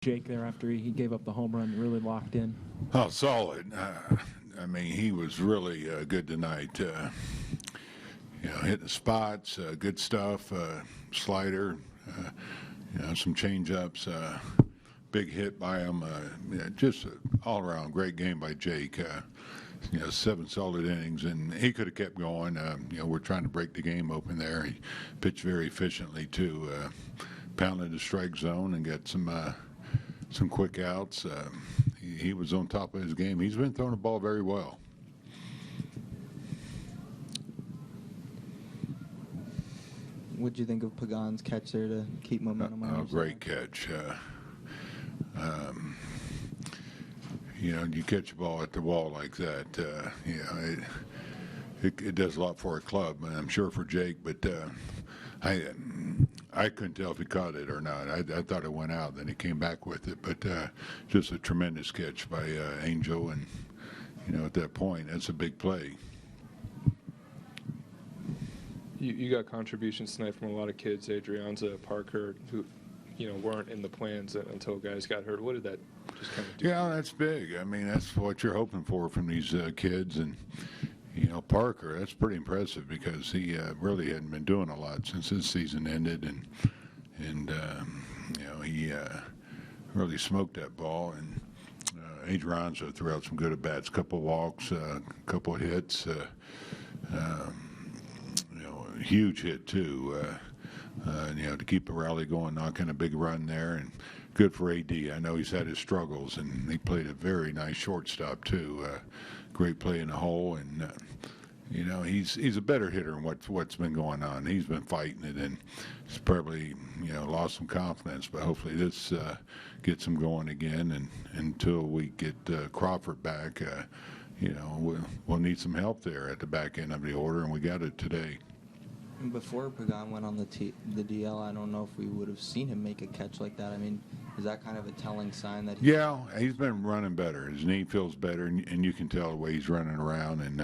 Jake there after he gave up the home run, really locked in? Oh, solid. I mean, he was really good tonight. Hitting the spots, good stuff, slider, some change-ups, big hit by him. Just an all-around great game by Jake. 7 solid innings, and he could have kept going. We're trying to break the game open there. He pitched very efficiently too, pounded the strike zone and got some quick outs. He was on top of his game. He's been throwing the ball very well. What'd you think of Pagan's catch there to keep momentum on? Great catch. You catch a ball at the wall like that, it does a lot for a club, and I'm sure for Jake, but I couldn't tell if he caught it or not. I thought it went out, then he came back with it, but just a tremendous catch by Angel, and, at that point, that's a big play. You got contributions tonight from a lot of kids, Adrianza, Parker, who weren't in the plans until guys got hurt. What did that just kind of do? Yeah, that's big. I mean, that's what you're hoping for from these kids. And, Parker, that's pretty impressive because he really hadn't been doing a lot since his season ended. And he really smoked that ball. And Adrianza threw out some good at-bats, couple walks, couple hits, huge hit, too. To keep the rally going, knocking a big run there, and good for AD. I know he's had his struggles, and he played a very nice shortstop too. Great play in the hole, and he's a better hitter than what's been going on. He's been fighting it, and he's probably lost some confidence. But hopefully this gets him going again, and until we get Crawford back, we'll need some help there at the back end of the order, and we got it today. Before Pagan went on the DL, I don't know if we would have seen him make a catch like that. I mean, is that kind of a telling sign that he's been running better. His knee feels better, and you can tell the way he's running around. And,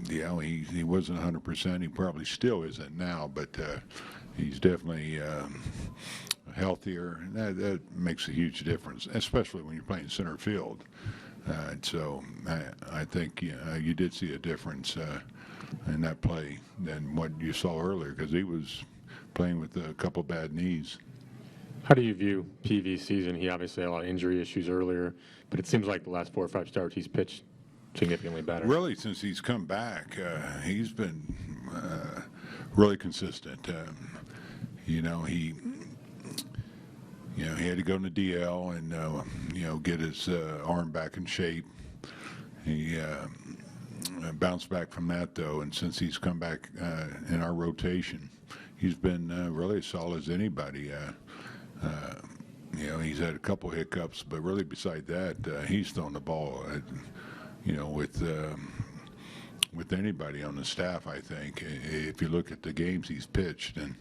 he wasn't 100%. He probably still isn't now, but he's definitely healthier. And that makes a huge difference, especially when you're playing center field. So I think you did see a difference in that play than what you saw earlier, because he was playing with a couple bad knees. How do you view Peavy's season? He obviously had a lot of injury issues earlier, but it seems like the last 4 or 5 starts he's pitched significantly better. Really, since he's come back, he's been really consistent. He had to go in the DL and get his arm back in shape. He bounced back from that, though, and since he's come back in our rotation, he's been really as solid as anybody. He's had a couple hiccups, but really beside that, he's thrown the ball, with anybody on the staff, I think. If you look at the games he's pitched, and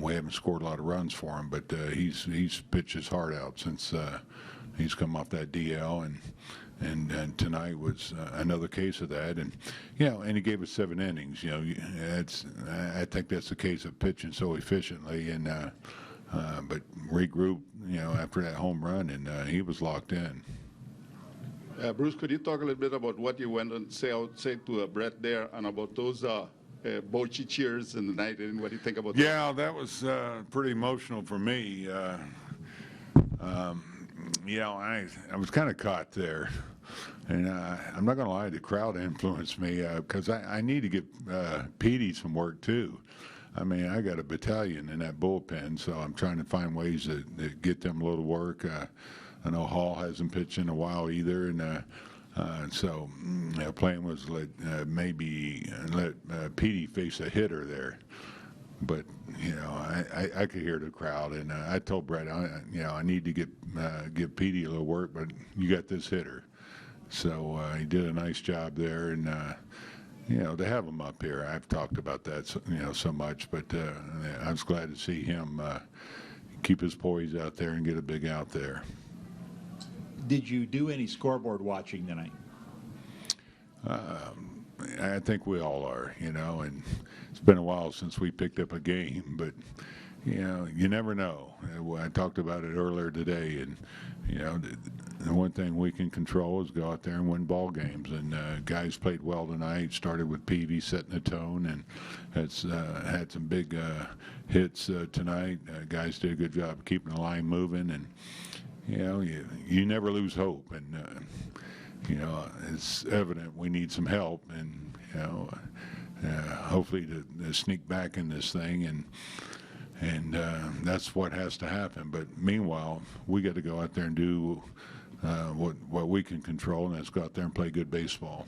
we haven't scored a lot of runs for him, but he's pitched his heart out since he's come off that DL, and tonight was another case of that. And and he gave us 7 innings. I think that's the case of pitching so efficiently, and but regroup after that home run, and he was locked in. Bruce, could you talk a little bit about what you went and say to Brett there, and about those Bochy cheers in the night, and what do you think about that? Yeah, that was pretty emotional for me. I was kind of caught there, and I'm not going to lie, the crowd influenced me because I need to get Petey some work too. I mean, I got a battalion in that bullpen, so I'm trying to find ways to get them a little work. I know Hall hasn't pitched in a while either, and so plan was maybe let Petey face a hitter there. But I could hear the crowd, and I told Brett, I need to give Petey a little work, but you got this hitter. So he did a nice job there, and to have him up here, I've talked about that so much, but I was glad to see him keep his poise out there and get a big out there. Did you do any scoreboard watching tonight? I think we all are, and it's been a while since we picked up a game, but you never know. I talked about it earlier today, and the one thing we can control is go out there and win ball games. And guys played well tonight. Started with Peavy setting the tone, and has had some big hits tonight. Guys did a good job of keeping the line moving, and you never lose hope. And it's evident we need some help, and hopefully to sneak back in this thing, and that's what has to happen. But meanwhile, we got to go out there and do what we can control, and that's go out there and play good baseball.